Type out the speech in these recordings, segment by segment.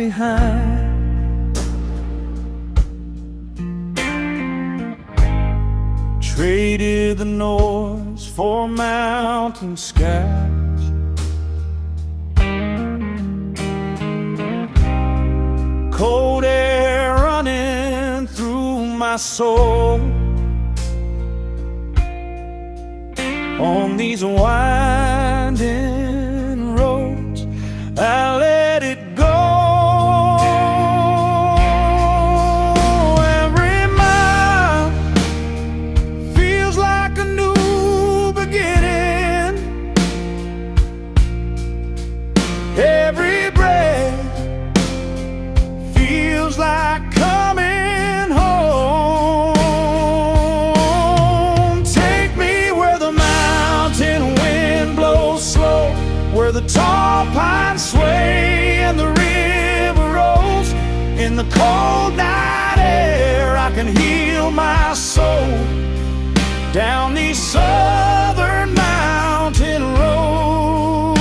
behind. Traded the noise for mountain skies. Cold air running through my soul. On these winding roads, I let it go. Every mile feels like a new beginning. Every breath feels like coming home. Take me where the mountain wind blows slow, where the tall pines sway and the river rolls. In the cold night air I can heal my soul. Down these southern mountain roads,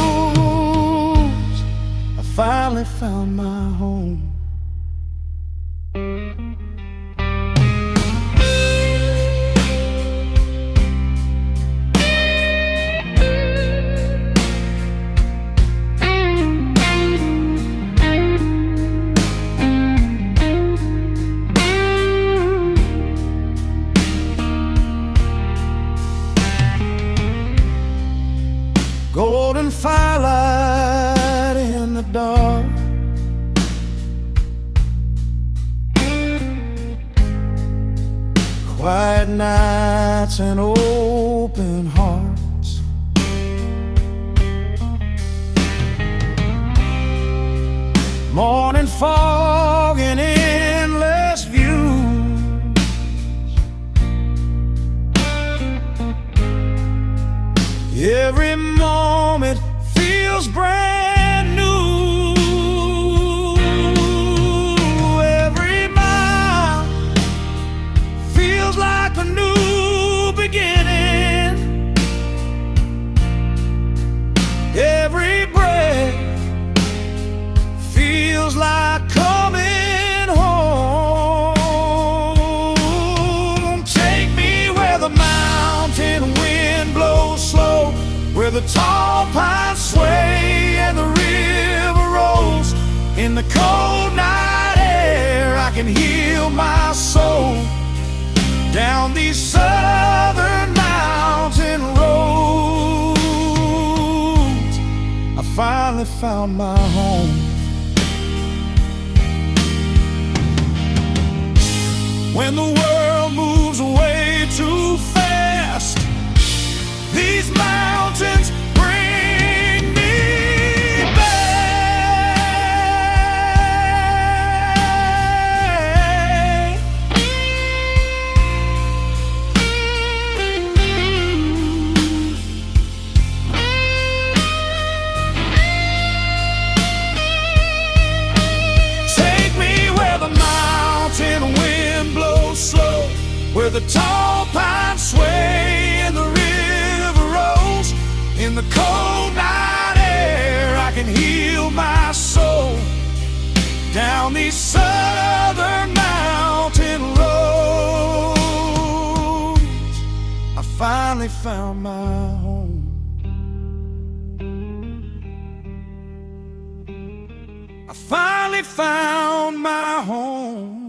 I finally found my home. Golden firelight in the dark, quiet nights and open hearts. Morning fog and endless views. Every moment feels brand new. Every mile feels like a new beginning. Every breath feels like coming home. Take me where the mountain wind blows slow, where the tall pines sway and the river rolls. In the cold night air I can heal my soul. Down these southern mountain roads, I finally found my home. When the world moves away too fast, these mountains bring me back. Take me where the mountain wind blows slow, where the tall pines sway and the river rolls. In the cold night air I can heal my soul. Down these southern mountain roads, I finally found my home. I finally found my home.